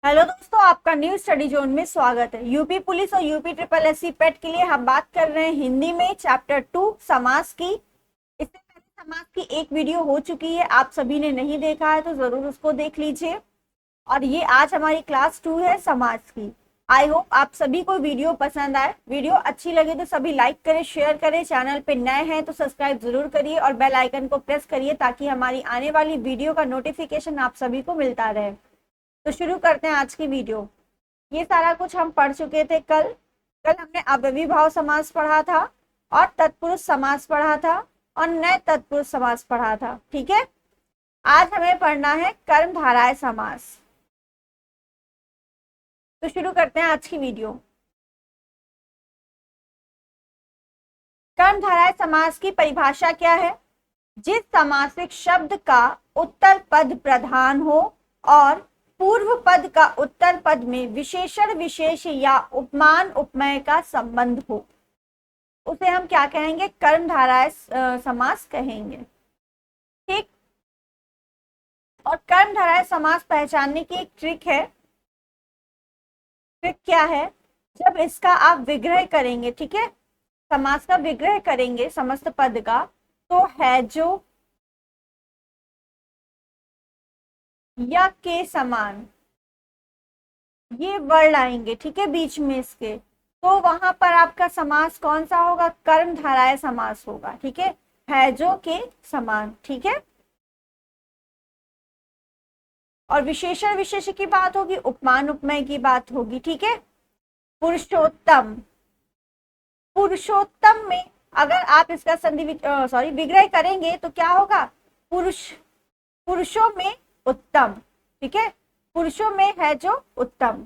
Hello दोस्तों, आपका new study zone में स्वागत है। यूपी पुलिस और यूपी ट्रिपल एससी पेट के लिए हम बात कर रहे हैं हिंदी में चैप्टर 2 समास की। इससे पहले समास की एक वीडियो हो चुकी है, आप सभी ने नहीं देखा है तो जरूर उसको देख लीजिए। और ये आज हमारी क्लास 2 है समास की। आई होप आप सभी को वीडियो पसंद आए। वीडियो अच्छी लगे तो सभी लाइक करें, शेयर करें। चैनल पे नए हैं तो सब्सक्राइब जरूर करिए और बेल आइकन को प्रेस करिए ताकि हमारी आने वाली वीडियो का नोटिफिकेशन आप सभी को मिलता रहे। तो शुरू करते हैं आज की वीडियो। ये सारा कुछ हम पढ़ चुके थे कल। कल हमने अव्ययीभाव समास पढ़ा था और तत्पुरुष समास पढ़ा था और नए तत्पुरुष समास पढ़ा था। ठीक है, आज हमें पढ़ना है कर्मधारय समास। तो शुरू करते हैं आज की वीडियो। कर्मधारय समास की परिभाषा क्या है? जिस समासिक शब्द का उत्तर पद प्रधान हो और पूर्व पद का उत्तर पद में विशेषण विशेष या उपमान उपमेय का संबंध हो, उसे हम क्या कहेंगे? कर्मधारय समास कहेंगे। ठीक। और कर्मधारय समास पहचानने की एक ट्रिक है। ट्रिक क्या है? जब इसका आप विग्रह करेंगे, ठीक है, समास का विग्रह करेंगे समस्त पद का, तो है जो या के समान ये वर्ण आएंगे, ठीक है, बीच में इसके, तो वहां पर आपका समास कौन सा होगा? कर्मधारय समास होगा। ठीक है जो के समान। ठीक है। और विशेषण विशेष की बात होगी, उपमान उपमेय की बात होगी। ठीक है। पुरुषोत्तम, पुरुषोत्तम में अगर आप इसका संधि विग्रह करेंगे तो क्या होगा? पुरुष, पुरुषों में उत्तम। ठीक है, पुरुषों में है जो उत्तम।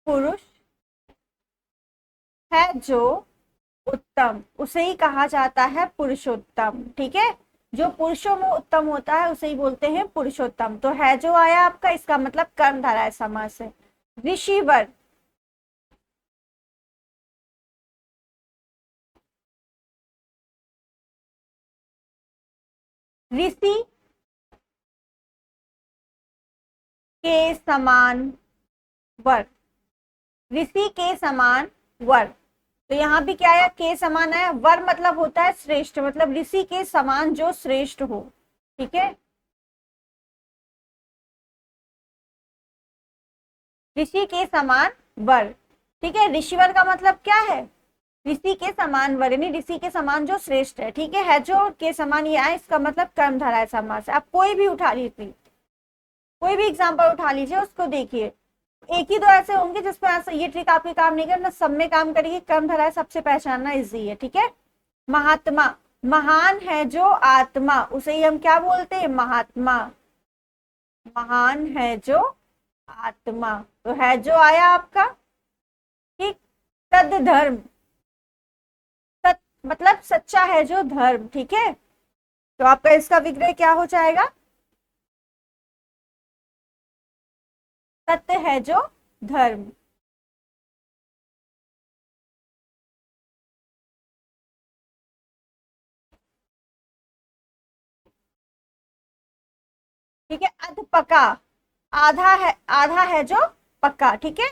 पुरुष है जो उत्तम, उसे ही कहा जाता है पुरुषोत्तम। ठीक है, जो पुरुषों में उत्तम होता है उसे ही बोलते हैं पुरुषोत्तम। तो है जो आया आपका, इसका मतलब कर्मधारय समास है। ऋषिवर, ऋषि के समान वर, ऋषि के समान वर। तो यहाँ भी क्या आया? के समान आया। वर मतलब होता है श्रेष्ठ, मतलब ऋषि के समान जो श्रेष्ठ हो। ठीक है, ऋषि के समान वर। ठीक है, ऋषिवर का मतलब क्या है? ऋषि के समान वर, यानी ऋषि के समान जो श्रेष्ठ है। ठीक है जो के समान ये आए, इसका मतलब कर्मधारय समास है। आप कोई भी उठा लीजिए, कोई भी एग्जाम्पल उठा लीजिए, उसको देखिए। एक ही दो ऐसे होंगे जिसपे ये ट्रिक आपके काम नहीं करना, सब में काम करेगी। कर्मधारय सबसे पहचानना इजी है। ठीक है। महात्मा, महान है जो आत्मा, उसे ही हम क्या बोलते हैं? महात्मा। महान है जो आत्मा, तो है जो आया आपका। ठीक। तद धर्म, सत मतलब सच्चा है जो धर्म। ठीक है, तो आपका इसका विग्रह क्या हो जाएगा? सत्य है जो धर्म। ठीक है। अध पका, आधा है जो पक्का। ठीक है,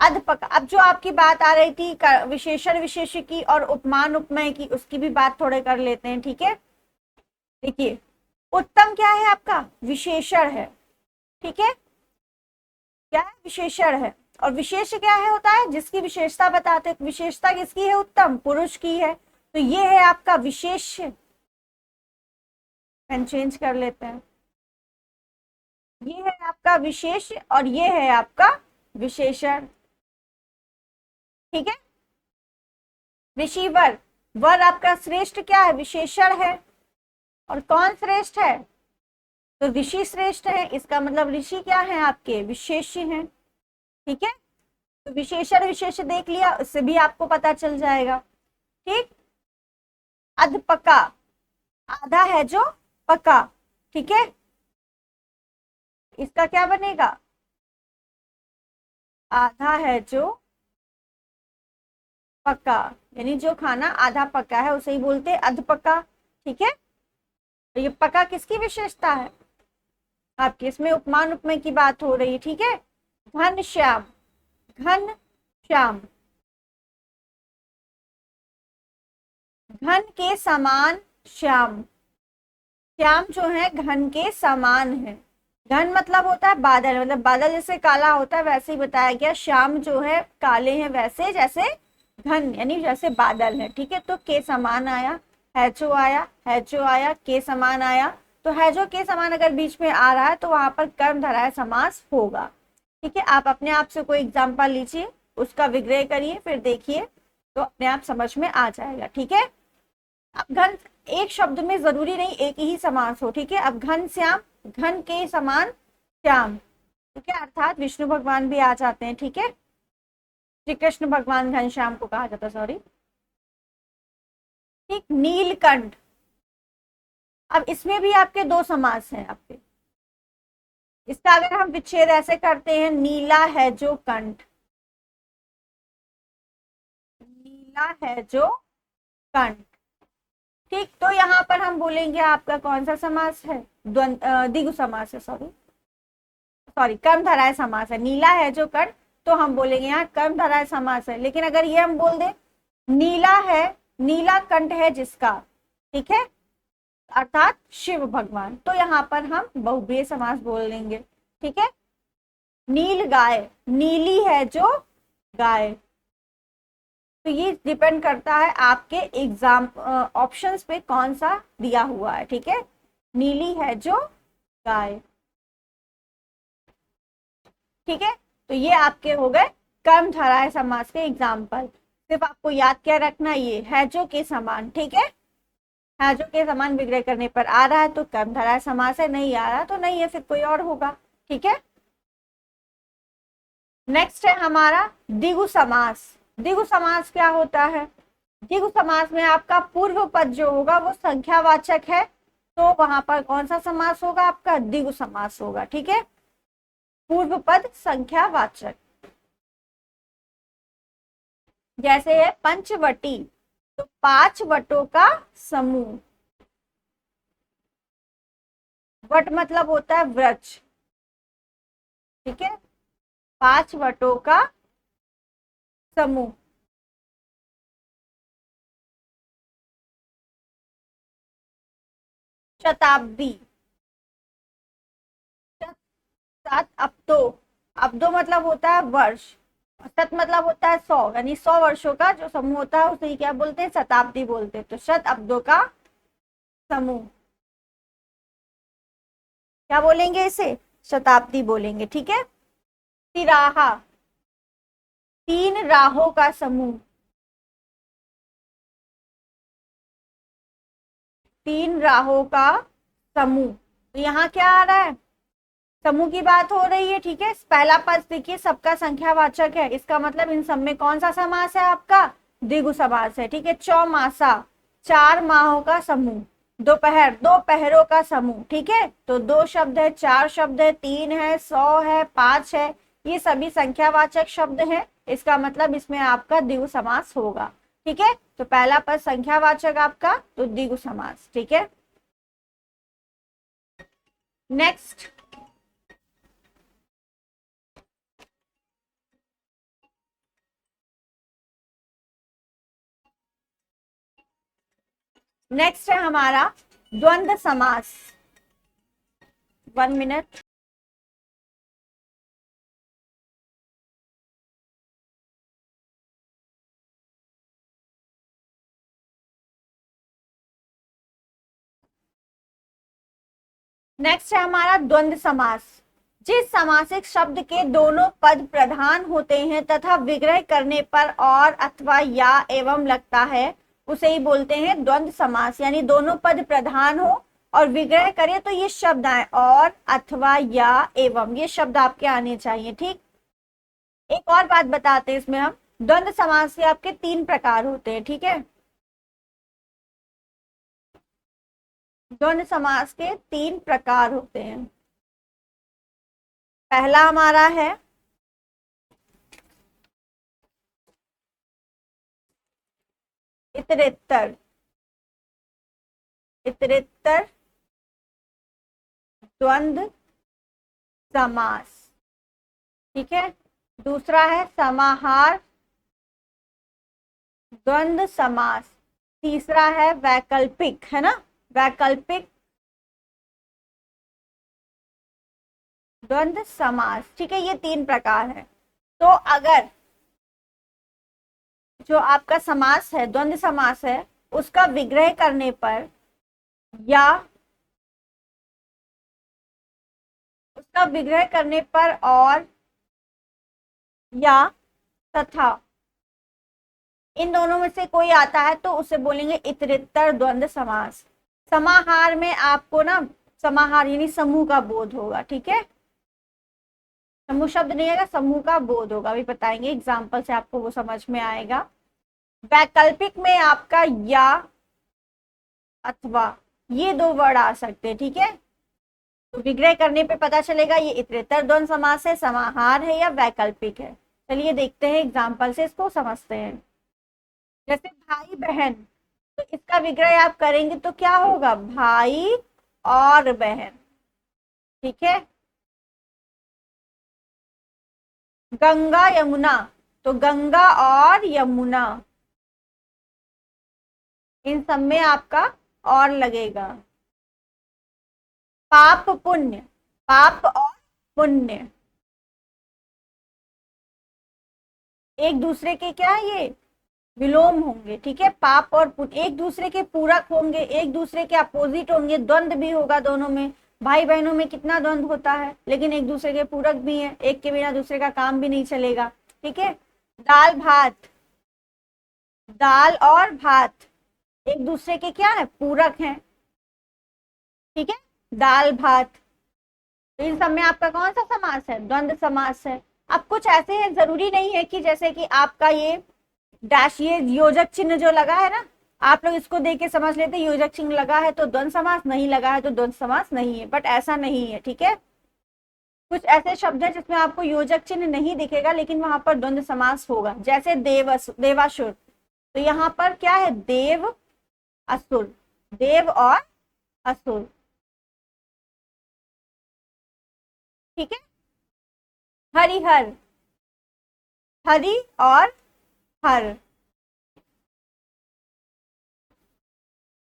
अध पका। अब जो आपकी बात आ रही थी विशेषण विशेष की और उपमान उपमेय की, उसकी भी बात थोड़े कर लेते हैं। ठीक है, देखिए, उत्तम क्या है आपका? विशेषण है। ठीक है, क्या है? विशेषण है। और विशेष क्या है? होता है जिसकी विशेषता बताते हैं। विशेषता किसकी है? उत्तम, पुरुष की है। तो ये है आपका विशेष। पेन चेंज कर लेते हैं। ये है आपका विशेष और ये है आपका विशेषण। ठीक है। ऋषिवर, वर आपका श्रेष्ठ क्या है? विशेषण है। और कौन श्रेष्ठ है? तो ऋषि श्रेष्ठ है, इसका मतलब ऋषि क्या है? आपके विशेष्य हैं। ठीक है, तो विशेषण विशेष देख लिया, उससे भी आपको पता चल जाएगा। ठीक। अध पका, आधा है जो पका। ठीक है, इसका क्या बनेगा? आधा है जो पका, यानी जो खाना आधा पका है उसे ही बोलते हैं अधपका। ठीक है, तो ये पका किसकी विशेषता है आपकी, इसमें उपमान उपमेय की बात हो रही है। ठीक है, घन श्याम, घन श्याम, घन के समान श्याम, श्याम जो है घन के समान है। घन मतलब होता है बादल, मतलब बादल जैसे काला होता है वैसे ही बताया गया, श्याम जो है काले हैं वैसे, जैसे घन यानी जैसे बादल है। ठीक है, तो के समान आया, हैचो आया, हैचो आया, के समान आया। तो हैजो के समान अगर बीच में आ रहा है तो वहां पर कर्मधारय समास होगा। ठीक है, आप अपने आप से कोई एग्जाम्पल लीजिए, उसका विग्रह करिए, फिर देखिए, तो अपने आप समझ में आ जाएगा। ठीक है, अब घन एक शब्द में जरूरी नहीं एक ही समास हो। ठीक है, अब घन श्याम, घन के समान श्याम। ठीक है, अर्थात विष्णु भगवान भी आ जाते हैं। ठीक है, श्री कृष्ण भगवान घनश्याम को कहा जाता है, सॉरी। ठीक, नीलकंठ, अब इसमें भी आपके दो समास हैं आपके। इसका अगर हम विच्छेद ऐसे करते हैं, नीला है जो कंठ, नीला है जो कंठ। ठीक, तो यहाँ पर हम बोलेंगे आपका कौन सा समास है, द्विगु समास है, सॉरी सॉरी कर्मधारय समास है। नीला है जो कंठ, तो हम बोलेंगे यहाँ कर्मधारय समास है। लेकिन अगर ये हम बोल दें नीला है, नीला कंठ है जिसका, ठीक है, अर्थात शिव भगवान, तो यहाँ पर हम बहुब्रीहि समास बोल लेंगे। ठीक है, नील गाय, नीली है जो गाय। तो ये डिपेंड करता है आपके एग्जाम ऑप्शंस पे कौन सा दिया हुआ है। ठीक है, नीली है जो गाय। ठीक है, तो ये आपके हो गए कर्मधारय समास के एग्जाम्पल। सिर्फ आपको याद क्या रखना, ये है जो के समान। ठीक है जो के समान विग्रह करने पर आ रहा है तो कर्मधारय समास है, नहीं आ रहा तो नहीं है, फिर कोई और होगा। ठीक है, नेक्स्ट है हमारा द्विगु समास। द्विगु समास क्या होता है, द्विगु समास में आपका पूर्व पद जो होगा वो संख्यावाचक है, तो वहां पर कौन सा समास होगा आपका, द्विगु समास होगा। ठीक है, पूर्व पद संख्यावाचक, जैसे है पंचवटी, तो 5 वटों का समूह। वट मतलब होता है वृक्ष। ठीक है, 5 वटों का समूह। शताब्दी, सात अब्दो, अब्दो मतलब होता है वर्ष, शत मतलब होता है 100, यानी 100 वर्षों का जो समूह होता है उसे क्या बोलते हैं, शताब्दी बोलते हैं। तो शत अब्दों का समूह क्या बोलेंगे, इसे शताब्दी बोलेंगे। ठीक है, तिराहा, 3 राहों का समूह, 3 राहों का समूह। तो यहाँ क्या आ रहा है, समूह की बात हो रही है। ठीक है, पहला पद देखिए सबका संख्यावाचक है, इसका मतलब इन सब में कौन सा समास है आपका, द्विगु समास है। ठीक है, चौमासा, 4 माहों का समूह, दोपहर, 2 पहरों का समूह। ठीक है, तो 2 शब्द है, 4 शब्द है, 3 है, 100 है, 5 है, ये सभी संख्यावाचक शब्द है, इसका मतलब इसमें आपका द्विगु समास होगा। ठीक है, तो पहला पद संख्यावाचक आपका, तो द्विगु समास। ठीक है, नेक्स्ट नेक्स्ट है हमारा द्वंद्व समास। 1 मिनट। नेक्स्ट है हमारा द्वंद्व समास। जिस समासिक शब्द के दोनों पद प्रधान होते हैं तथा विग्रह करने पर और अथवा या एवं लगता है उसे ही बोलते हैं द्वंद्व समास। यानी दोनों पद प्रधान हो और विग्रह करे तो ये शब्द आए, और अथवा या एवं ये शब्द आपके आने चाहिए। ठीक, एक और बात बताते हैं इसमें हम, द्वंद्व समास के आपके 3 प्रकार होते हैं। ठीक है, द्वंद्व समास के 3 प्रकार होते हैं। पहला हमारा है इतरेत्तर, इतरेत्तर द्वंद्व समास। ठीक है, दूसरा है समाहार द्वंद्व समास। तीसरा है वैकल्पिक, है ना, वैकल्पिक द्वंद्व समास। ठीक है, ये 3 प्रकार है। तो अगर जो आपका समास है, द्वंद्व समास है, उसका विग्रह करने पर या उसका विग्रह करने पर और या तथा इन दोनों में से कोई आता है तो उसे बोलेंगे इतरेत्तर द्वंद्व समास। समाहार में आपको ना, समाहार यानी समूह का बोध होगा। ठीक है, समूह शब्द नहीं आएगा, समूह का बोध होगा, अभी बताएंगे एग्जाम्पल से आपको वो समझ में आएगा। वैकल्पिक में आपका या अथवा ये 2 वर्ड आ सकते हैं। ठीक है, तो विग्रह करने पे पता चलेगा ये इतरेत्तर द्वंद्व समास है, समाहार है या वैकल्पिक है। चलिए देखते हैं एग्जाम्पल से इसको समझते हैं। जैसे भाई बहन, तो इसका विग्रह आप करेंगे तो क्या होगा, भाई और बहन। ठीक है, गंगा यमुना, तो गंगा और यमुना, इन सब में आपका और लगेगा। पाप पुण्य, पाप और पुण्य एक दूसरे के क्या ये विलोम होंगे। ठीक है, पाप और पुण्य एक दूसरे के पूरक होंगे, एक दूसरे के अपोजिट होंगे, द्वंद्व भी होगा दोनों में। भाई बहनों में कितना द्वंद्व होता है, लेकिन एक दूसरे के पूरक भी है, एक के बिना दूसरे का काम भी नहीं चलेगा। ठीक है, दाल भात, दाल और भात एक दूसरे के क्या है, पूरक हैं। ठीक है, दाल भात, तो इन सब में आपका कौन सा समास है, द्वंद्व समास है। अब कुछ ऐसे हैं, जरूरी नहीं है कि जैसे कि आपका ये डैश, ये योजक चिन्ह जो लगा है ना, आप लोग इसको देख के समझ लेते योजक चिन्ह लगा है तो द्वंद्व समास, नहीं लगा है तो द्वंद्व समास नहीं है, बट ऐसा नहीं है। ठीक है, कुछ ऐसे शब्द है जिसमें आपको योजक चिन्ह नहीं दिखेगा लेकिन वहां पर द्वंद्व समास होगा। जैसे देवासुर, तो यहाँ पर क्या है, देव असुर, देव और असुर। ठीक है, हरिहर, हरि और हर।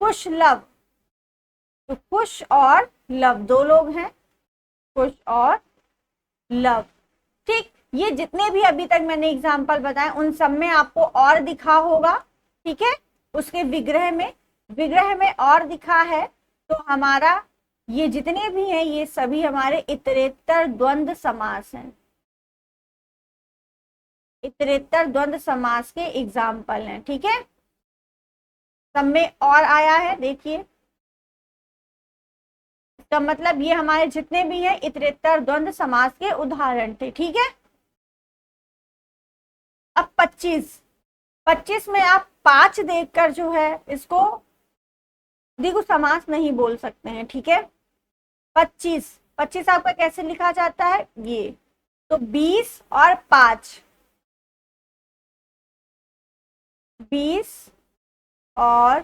कुश लव, तो कुश और लव 2 लोग हैं, कुश और लव। ठीक, ये जितने भी अभी तक मैंने एग्जाम्पल बताए उन सब में आपको और दिखा होगा। ठीक है, उसके विग्रह में और दिखा है, तो हमारा ये जितने भी हैं ये सभी हमारे इतरेत्तर द्वंद्व समास हैं, इतरेत्तर द्वंद्व समास के एग्जाम्पल हैं। ठीक है, सब में और आया है, देखिए इसका मतलब ये हमारे जितने भी हैं इतरेत्तर द्वंद्व समास के उदाहरण थे। ठीक है, अब 25 में आप 5 देखकर जो है इसको द्विगु समास नहीं बोल सकते हैं। ठीक है, 25 आपका कैसे लिखा जाता है, ये तो 20 और 5, 20 और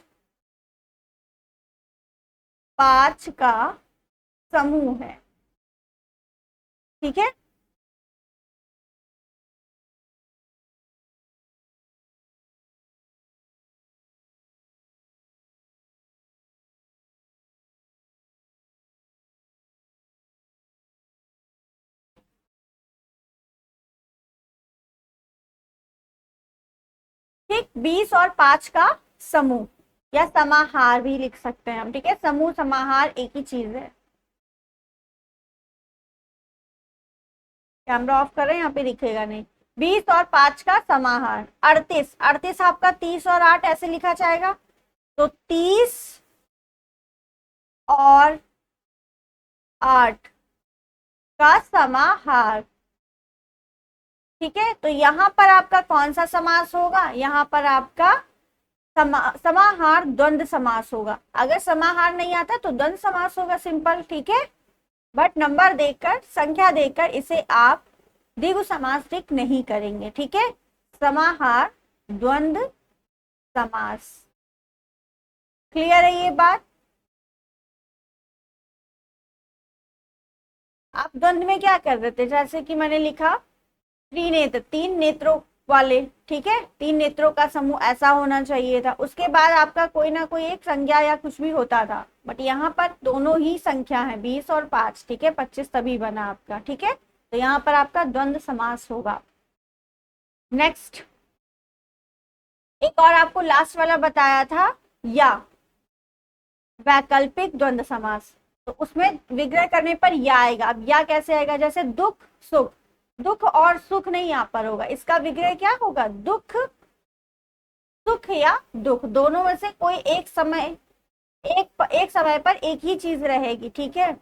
5 का समूह है। ठीक है, ठीक, 20 और 5 का समूह या समाहार भी लिख सकते हैं हम। ठीक है, समूह समाहार एक ही चीज है। कैमरा ऑफ कर रहे हैं, यहाँ पे दिखेगा नहीं। 20 और 5 का समाहार। 38 आपका 30 और 8 ऐसे लिखा जाएगा, तो 30 और 8 का समाहार। ठीक है, तो यहाँ पर आपका कौन सा समास होगा, यहाँ पर आपका समाहार द्वंद्व समास होगा। अगर समाहार नहीं आता तो द्वंद्व समास होगा, सिंपल। ठीक है, बट नंबर देखकर, संख्या देखकर इसे आप द्विगु समास टिक नहीं करेंगे। ठीक है, समाहार द्वंद्व समास। क्लियर है ये बात? आप द्वंद्व में क्या कर रहे थे, जैसे कि मैंने लिखा त्रिनेत्र, तीन नेत्रों वाले, ठीक है, तीन नेत्रों का समूह ऐसा होना चाहिए था। उसके बाद आपका कोई ना कोई एक संज्ञा या कुछ भी होता था, बट यहाँ पर दोनों ही संख्या है 20 और 5, ठीक है, 25 तभी बना आपका, ठीक है। तो यहाँ पर आपका द्वंद्व समास होगा। नेक्स्ट, एक और आपको लास्ट वाला बताया था, या वैकल्पिक द्वंद्व समास। तो उसमें विग्रह करने पर या आएगा। अब या कैसे आएगा, जैसे दुख सुख, दुख और सुख नहीं यहाँ पर होगा, इसका विग्रह क्या होगा, दुख सुख या दुख, दोनों में से कोई एक समय एक समय पर एक ही चीज रहेगी, ठीक है।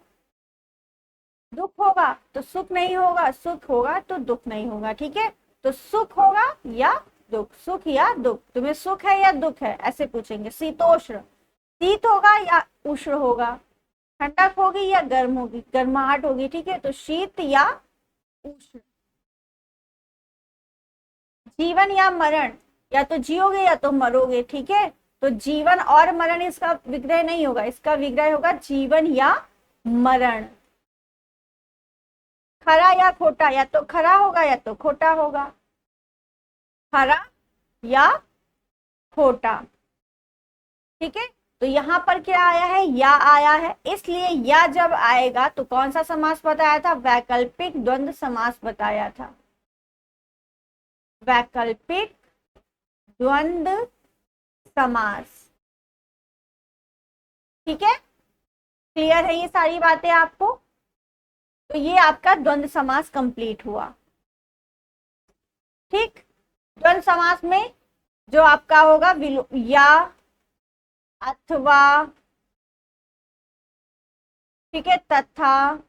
दुख होगा तो सुख नहीं होगा, सुख होगा तो दुख नहीं होगा, ठीक है। तो सुख होगा या दुख, सुख या दुख, तुम्हें सुख है या दुख है, ऐसे पूछेंगे। शीतोष्ण, शीत होगा या उष्ण होगा, ठंडक होगी या गर्म होगी, गर्माहट होगी, ठीक है। तो शीत या उष्ण। जीवन या मरण, या तो जियोगे या तो मरोगे, ठीक है। तो जीवन और मरण इसका विग्रह नहीं होगा, इसका विग्रह होगा जीवन या मरण। खरा या खोटा, या तो खरा होगा या तो खोटा होगा, खरा या खोटा, ठीक है। तो यहाँ पर क्या आया है, या आया है, इसलिए या जब आएगा तो कौन सा समास बताया था, वैकल्पिक द्वंद्व समास बताया था, वैकल्पिक द्वंद्व समास, ठीक है। क्लियर है ये सारी बातें आपको? तो ये आपका द्वंद्व समास कंप्लीट हुआ, ठीक। द्वंद्व समास में जो आपका होगा या, अथवा, ठीक है, तथा,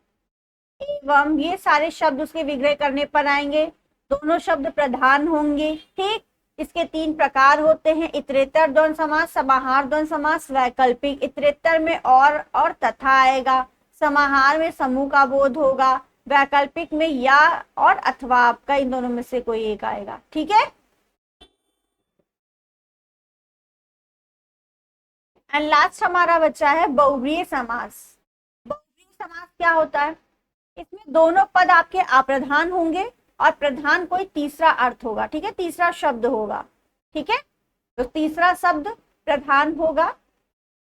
एवं, ये सारे शब्द उसके विग्रह करने पर आएंगे। दोनों शब्द प्रधान होंगे, ठीक। इसके तीन प्रकार होते हैं, इतरेतर द्वंद्व समास, समाहार द्वंद्व समास, वैकल्पिक। इतरेतर में और तथा आएगा, समाहार में समूह का बोध होगा, वैकल्पिक में या और अथवा, आपका इन दोनों में से कोई एक आएगा, ठीक है। एंड लास्ट हमारा बच्चा है बहुव्रीहि समास। बहुव्रीहि समास क्या होता है, इसमें दोनों पद आपके अप्रधान होंगे और प्रधान कोई तीसरा अर्थ होगा, ठीक है, तीसरा शब्द होगा, ठीक है। तो तीसरा शब्द प्रधान होगा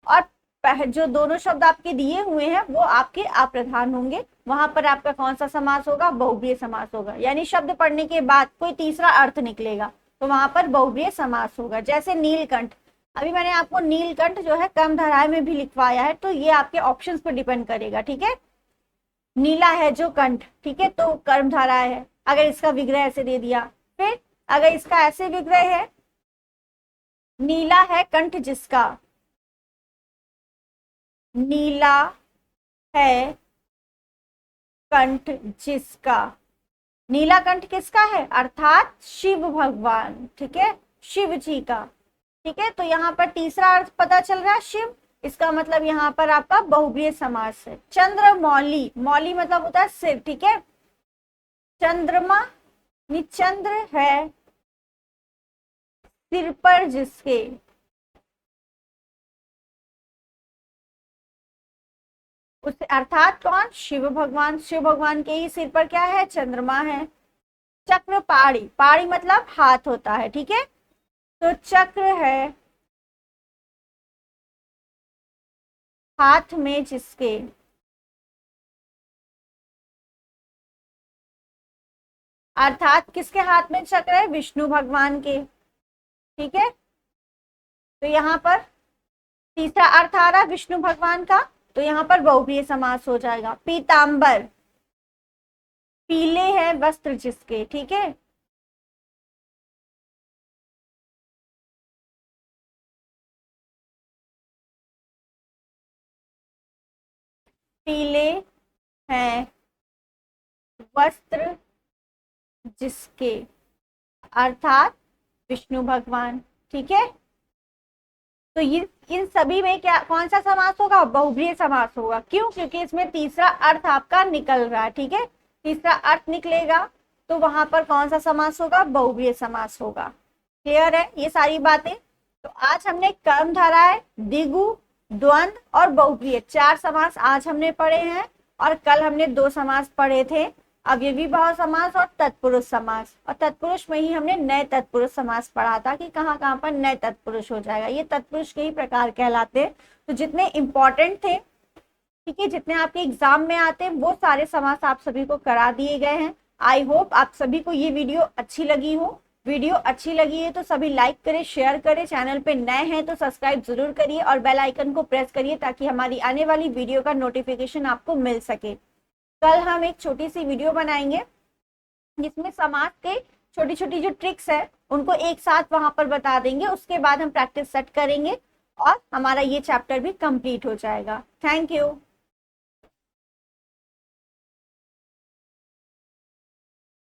और जो दोनों शब्द आपके दिए हुए हैं वो आपके अप्रधान होंगे, वहां पर आपका कौन सा समास होगा, बहुव्रीहि समास होगा। यानी शब्द पढ़ने के बाद कोई तीसरा अर्थ निकलेगा तो वहां पर बहुव्रीहि समास होगा। जैसे नीलकंठ, अभी मैंने आपको नीलकंठ जो है कर्मधारय में भी लिखवाया है, तो ये आपके ऑप्शंस पर डिपेंड करेगा, ठीक है। नीला है जो कंठ, ठीक है, तो कर्मधारय है, अगर इसका विग्रह ऐसे दे दिया। फिर अगर इसका ऐसे विग्रह है, नीला है कंठ जिसका, नीला है कंठ जिसका, नीला कंठ किसका है, अर्थात शिव भगवान, ठीक है, शिव जी का, ठीक है। तो यहाँ पर तीसरा अर्थ पता चल रहा है, शिव, इसका मतलब यहाँ पर आपका बहुव्रीहि समास है। चंद्रमौली, मौली मतलब होता है सिर, ठीक है। चंद्रमा, चंद्र है सिर पर जिसके, उस अर्थात कौन, शिव भगवान, शिव भगवान के ही सिर पर क्या है, चंद्रमा है। चक्र पाड़ी, पाड़ी मतलब हाथ होता है, ठीक है। तो चक्र है हाथ में जिसके, अर्थात किसके हाथ में चक्र है, विष्णु भगवान के, ठीक है। तो यहाँ पर तीसरा अर्थ आ रहा है विष्णु भगवान का, तो यहाँ पर बहुव्रीहि समास हो जाएगा। पीतांबर, पीले हैं वस्त्र जिसके, ठीक है। पीले हैं वस्त्र जिसके, अर्थात विष्णु भगवान, ठीक है। तो ये इन सभी में क्या कौन सा समास होगा, बहुव्रीहि समास होगा। क्यों, क्योंकि इसमें तीसरा अर्थ आपका निकल रहा है, ठीक है, तीसरा अर्थ निकलेगा तो वहां पर कौन सा समास होगा, बहुव्रीहि समास होगा। क्लियर है ये सारी बातें? तो आज हमने कर्मधारय, द्विगु, द्वंद और बहुप्रिय 4 समास आज हमने पढ़े हैं, और कल हमने 2 समास पढ़े थे, अव्ययी भाव समास और तत्पुरुष समास। और तत्पुरुष में ही हमने नए तत्पुरुष समास पढ़ा था कि कहाँ कहाँ पर नए तत्पुरुष हो जाएगा। ये तत्पुरुष के ही प्रकार कहलाते हैं। तो जितने इंपॉर्टेंट थे, ठीक है, जितने आपके एग्जाम में आते हैं, वो सारे समास आप सभी को करा दिए गए हैं। आई होप आप सभी को ये वीडियो अच्छी लगी हो। वीडियो अच्छी लगी है तो सभी लाइक करें, शेयर करें, चैनल पे नए हैं तो सब्सक्राइब जरूर करिए और बेल आइकन को प्रेस करिए ताकि हमारी आने वाली वीडियो का नोटिफिकेशन आपको मिल सके। कल हम एक छोटी सी वीडियो बनाएंगे जिसमें समास के छोटी छोटी जो ट्रिक्स है उनको एक साथ वहां पर बता देंगे। उसके बाद हम प्रैक्टिस सेट करेंगे और हमारा ये चैप्टर भी कंप्लीट हो जाएगा। Thank you.